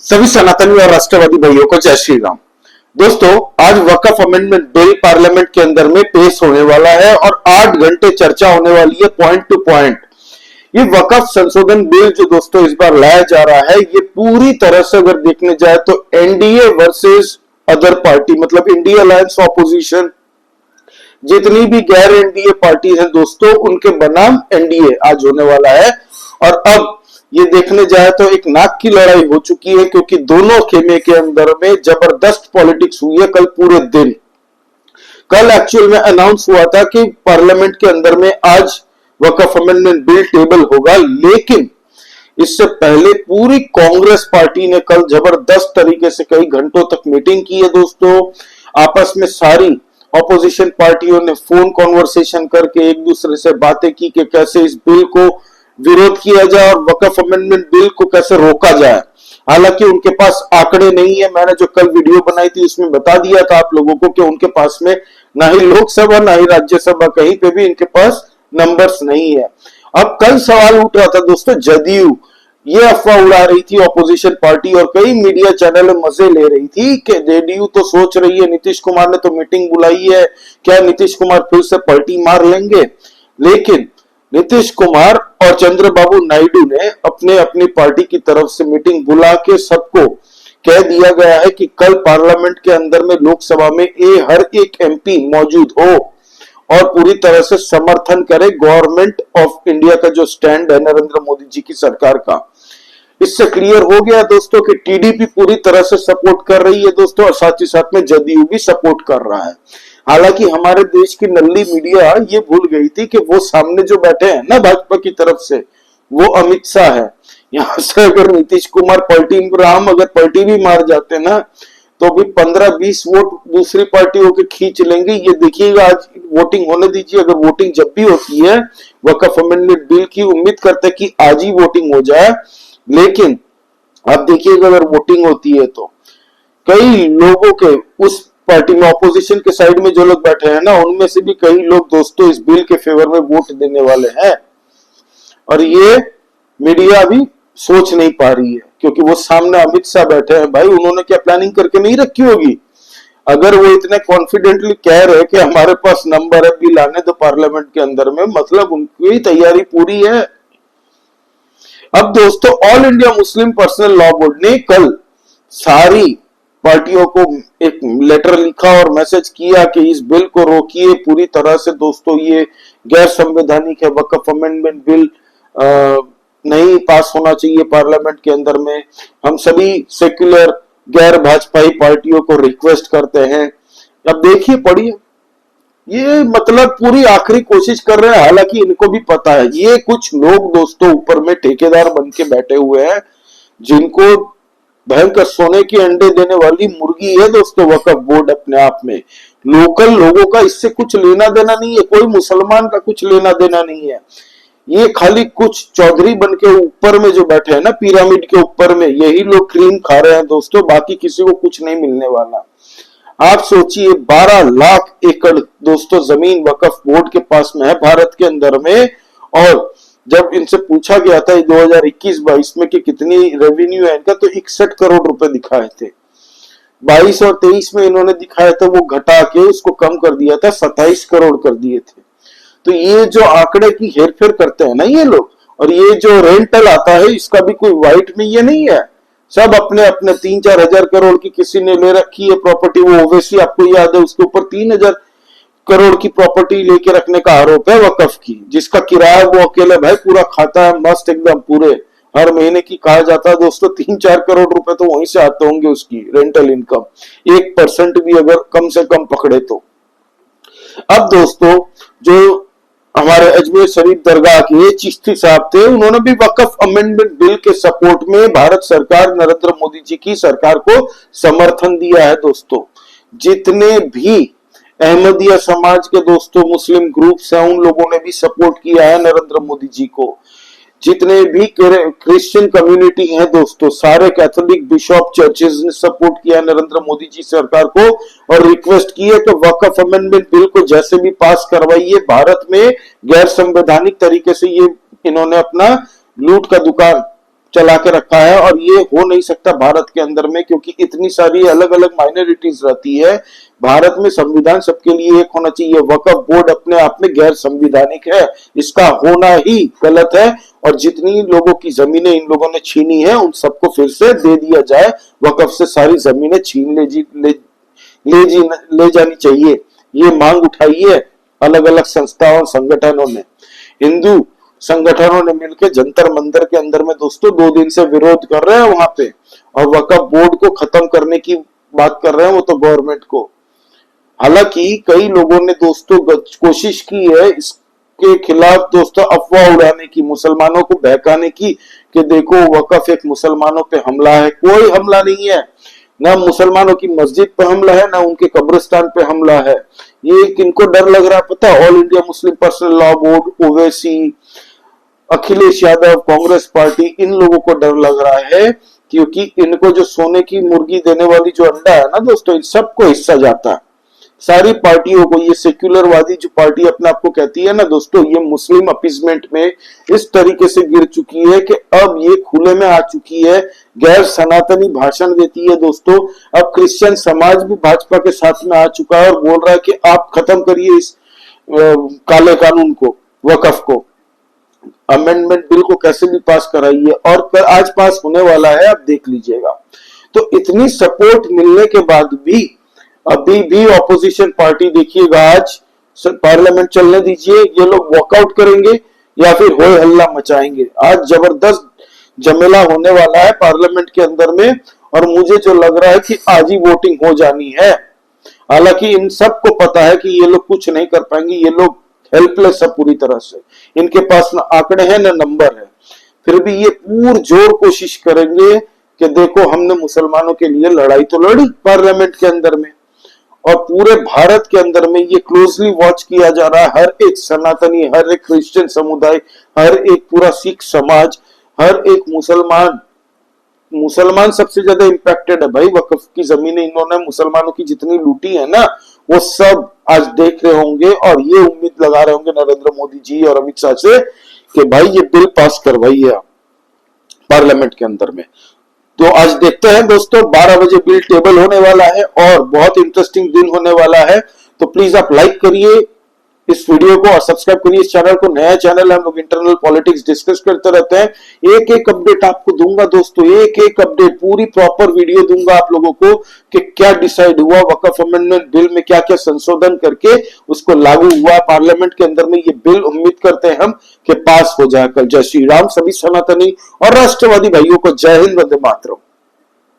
सभी सनातनी और राष्ट्रवादी भाइयों को जय श्री राम। दोस्तों, आज वक्फ अमेंडमेंट बिल पार्लियामेंट के अंदर में पेश होने वाला है और 8 घंटे चर्चा होने वाली है पॉइंट टू पॉइंट। ये वक्फ संशोधन बिल जो दोस्तों इस बार लाया जा रहा है, ये पूरी तरह से अगर देखने जाए तो एनडीए वर्सेस अदर पार्टी, मतलब इंडिया अलायंस ऑपोजिशन, जितनी भी गैर एनडीए पार्टी है दोस्तों, उनके बनाम एनडीए आज होने वाला है। और अब ये देखने जाए तो एक नाक की लड़ाई हो चुकी है, क्योंकि दोनों खेमे के अंदर में जबरदस्त पॉलिटिक्स हुई है कल पूरे दिन। कल एक्चुअल में अनाउंस हुआ था कि पार्लियामेंट के अंदर में आज वक्फ अमेंडमेंट बिल टेबल होगा, लेकिन इससे पहले पूरी कांग्रेस पार्टी ने कल जबरदस्त तरीके से कई घंटों तक मीटिंग की है दोस्तों। आपस में सारी ऑपोजिशन पार्टियों ने फोन कॉन्वर्सेशन करके एक दूसरे से बातें की कि कैसे इस बिल को विरोध किया जाए और वक्फ अमेंडमेंट बिल को कैसे रोका जाए। हालांकि उनके पास आंकड़े नहीं है। मैंने जो कल वीडियो बनाई थी उसमें बता दिया था आप लोगों को कि उनके पास में ना ही लोकसभा ना ही राज्यसभा, कहीं पे भी इनके पास नंबर्स नहीं है। अब कल सवाल उठ रहा था दोस्तों, जदयू ये अफवाह उड़ा रही थी ऑपोजिशन पार्टी और कई मीडिया चैनल मजे ले रही थी कि जदयू तो सोच रही है, नीतीश कुमार ने तो मीटिंग बुलाई है, क्या नीतीश कुमार फिर से पलटी मार लेंगे। लेकिन नीतीश कुमार और चंद्रबाबू नायडू ने अपने अपनी पार्टी की तरफ से मीटिंग बुला के सबको कह दिया गया है कि कल पार्लियामेंट के अंदर में लोकसभा में हर एक एमपी मौजूद हो और पूरी तरह से समर्थन करे गवर्नमेंट ऑफ इंडिया का जो स्टैंड है नरेंद्र मोदी जी की सरकार का। इससे क्लियर हो गया दोस्तों कि टीडीपी पूरी तरह से सपोर्ट कर रही है दोस्तों, और साथ ही साथ में जदयू भी सपोर्ट कर रहा है। हालांकि हमारे देश की नल्ली मीडिया ये भूल गई थी कि वो सामने जो बैठे हैं ना भाजपा की तरफ से, वो अमित शाह है। यहां से अगर नीतीश कुमार अगर पलटी भी मार जाते ना, तो भी 15-20 वोट दूसरी पार्टियों के खींच लेंगे। ये देखिएगा, आज वोटिंग होने दीजिए। अगर वोटिंग जब भी होती है वक्फ अमेंडमेंट बिल की, उम्मीद करते हैं कि आज ही वोटिंग हो जाए, लेकिन अब देखिएगा अगर वोटिंग होती है तो कई लोगों के उस पार्टी में ऑपोजिशन के साइड में जो लोग बैठे हैं ना, उनमें से भी कई लोग दोस्तों इस बिल के फेवर में वोट देने वाले हैं। और ये मीडिया भी सोच नहीं पा रही है, क्योंकि वो सामने अमित शाह बैठे हैं। भाई, उन्होंने क्या प्लानिंग करके नहीं रखी होगी? अगर वो इतने कॉन्फिडेंटली कह रहे हैं कि हमारे पास नंबर है, बिल आने दो पार्लियामेंट के अंदर में, मतलब उनकी तैयारी पूरी है। अब दोस्तों, all India Muslim personal law board ने कल सारी पार्टियों को एक लेटर लिखा और मैसेज किया कि इस बिल को रोकिए पूरी तरह से दोस्तों, ये गैर संवैधानिक है। वक्फ अमेंडमेंट बिल नहीं पास होना चाहिए पार्लियामेंट के अंदर में। हम सभी सेक्युलर गैर भाजपाई पार्टियों को रिक्वेस्ट करते हैं। अब देखिए, पढ़िए, ये मतलब पूरी आखिरी कोशिश कर रहे हैं। हालांकि इनको भी पता है, ये कुछ लोग दोस्तों ऊपर में ठेकेदार बन के बैठे हुए हैं, जिनको भयंकर सोने के अंडे देने वाली मुर्गी है दोस्तों वक्फ बोर्ड अपने आप में। लोकल लोगों का इससे कुछ लेना देना नहीं है, कोई मुसलमान का कुछ लेना देना नहीं है। ये खाली कुछ चौधरी बन के ऊपर में जो बैठे हैं ना, पिरामिड के ऊपर में, यही लोग क्रीम खा रहे हैं दोस्तों, बाकी किसी को कुछ नहीं मिलने वाला। आप सोचिए, 12 लाख एकड़ दोस्तों जमीन वक्फ बोर्ड के पास में है भारत के अंदर में। और जब इनसे पूछा गया था 2021-22 में कि कितनी रेवेन्यू है इनका, तो 61 करोड़ रुपए दिखाए थे। 22 और 23 में इन्होंने दिखाया था, वो घटा के उसको कम कर दिया था, 27 करोड़ कर दिए थे। तो ये जो आंकड़े की हेरफेर करते हैं ना ये लोग, और ये जो रेंटल आता है, इसका भी कोई वाइट में ये नहीं है। सब अपने अपने 3-4 हजार करोड़ की किसी ने ले रखी है प्रॉपर्टी। वो ओवैसी, आपको याद है, उसके ऊपर 3,000 करोड़ की प्रॉपर्टी लेके रखने का आरोप है वक्फ की, जिसका किराया वो अकेले भाई पूरा खाता है मस्त एकदम पूरे हर महीने की। कहा जाता है दोस्तों 3-4 करोड़ रुपए तो वहीं से आते होंगे उसकी रेंटल इनकम, 1% भी अगर कम से कम पकड़े तो। अब दोस्तों, जो हमारे अजमेर शरीफ दरगाह के चिश्ती साहब थे, उन्होंने भी वक्फ अमेंडमेंट बिल के सपोर्ट में भारत सरकार, नरेंद्र मोदी जी की सरकार को समर्थन दिया है दोस्तों। जितने भी अहमदिया समाज के दोस्तों मुस्लिम ग्रुप्स हैं, उन लोगों ने भी सपोर्ट किया है नरेंद्र मोदी जी को। जितने भी क्रिश्चियन कम्युनिटी हैं दोस्तों, सारे कैथोलिक बिशप चर्चेज ने सपोर्ट किया नरेंद्र मोदी जी सरकार को और रिक्वेस्ट की है कि वक्फ अमेंडमेंट बिल को जैसे भी पास करवाइए। भारत में गैर संवैधानिक तरीके से ये इन्होंने अपना लूट का दुकान चला के रखा है, और ये हो नहीं सकता भारत के अंदर में, क्योंकि इतनी सारी अलग अलग माइनॉरिटीज रहती है। भारत में संविधान सबके लिए एक होना चाहिए। वक्फ बोर्ड अपने आप में गैर संविधानिक है, इसका होना ही गलत है। और जितनी लोगों की जमीनें इन लोगों ने छीनी है उन सबको फिर से दे दिया जाए, वक्फ से सारी जमीनें छीन ले जानी चाहिए। ये मांग उठाई है अलग अलग संस्थाओं संगठनों ने। हिंदू संगठनों ने मिलकर जंतर मंदिर के अंदर में दोस्तों 2 दिन से विरोध कर रहे हैं वहां पे, और वक्फ बोर्ड को खत्म करने की बात कर रहे हैं वो तो गवर्नमेंट को। हालांकि कई लोगों ने दोस्तों कोशिश की है इसके खिलाफ दोस्तों अफवाह उड़ाने की, मुसलमानों को बहकाने की, कि देखो वक्फ एक मुसलमानों पे हमला है। कोई हमला नहीं है, ना मुसलमानों की मस्जिद पे हमला है, ना उनके कब्रिस्तान पे हमला है। ये किनको डर लग रहा है पता? All India Muslim personal law board, Owaisi, Akhilesh Yadav, Congress party, इन लोगों को डर लग रहा है, क्योंकि इनको जो सोने की मुर्गी देने वाली जो अंडा है ना दोस्तों, इन सबको हिस्सा जाता है। सारी पार्टियों को, ये सेक्युलरवादी जो पार्टी अपने आप को कहती है ना दोस्तों, ये मुस्लिम अपीजमेंट में इस तरीके से गिर चुकी है कि अब ये खुले में आ चुकी है, गैर सनातनी भाषण देती है दोस्तों। अब क्रिश्चियन समाज भी भाजपा के साथ में आ चुका है और बोल रहा है कि आप खत्म करिए इस काले कानून को, वक्फ को, अमेंडमेंट बिल को कैसे भी पास कराइए, और आज पास होने वाला है, आप देख लीजिएगा। तो इतनी सपोर्ट मिलने के बाद भी अभी भी ऑपोजिशन पार्टी देखिएगा, आज पार्लियामेंट चलने दीजिए, ये लोग वॉकआउट करेंगे या फिर होय हल्ला मचाएंगे। आज जबरदस्त झमेला होने वाला है पार्लियामेंट के अंदर में, और मुझे जो लग रहा है कि आज ही वोटिंग हो जानी है। हालांकि इन सबको पता है कि ये लोग कुछ नहीं कर पाएंगे, ये लोग हेल्पलेस है पूरी तरह से, इनके पास ना आंकड़े हैं ना नंबर है, फिर भी ये पुरजोर कोशिश करेंगे कि देखो हमने मुसलमानों के लिए लड़ाई तो लड़ी पार्लियामेंट के अंदर में। और पूरे भारत के अंदर में ये क्लोजली वॉच किया जा रहा है, हर एक सनातनी, हर एक क्रिश्चियन समुदाय, हर एक पूरा सिख समाज, हर एक मुसलमान सबसे ज्यादा इंपैक्टेड है भाई। वक्फ की जमीनें इन्होंने मुसलमानों की जितनी लूटी है ना, वो सब आज देख रहे होंगे और ये उम्मीद लगा रहे होंगे नरेंद्र मोदी जी और अमित शाह से कि भाई ये बिल पास करवाइए पार्लियामेंट के अंदर में। तो आज देखते हैं दोस्तों, 12 बजे बिल टेबल होने वाला है और बहुत इंटरेस्टिंग दिन होने वाला है। तो प्लीज आप लाइक करिए इस वीडियो को और सब्सक्राइब करिए इस चैनल को। नया चैनल है, हम लोग इंटरनल पॉलिटिक्स डिस्कस करते रहते हैं। एक एक अपडेट आपको दूंगा दोस्तों, एक एक अपडेट, पूरी प्रॉपर वीडियो दूंगा आप लोगों को कि क्या डिसाइड हुआ, वक्फ अमेंडमेंट बिल में क्या क्या संशोधन करके उसको लागू हुआ पार्लियामेंट के अंदर में। ये बिल उम्मीद करते हैं हम कि पास हो जाए कल। जय श्री राम सभी सनातनी और राष्ट्रवादी भाइयों को। जय हिंद, वंदे मातरम।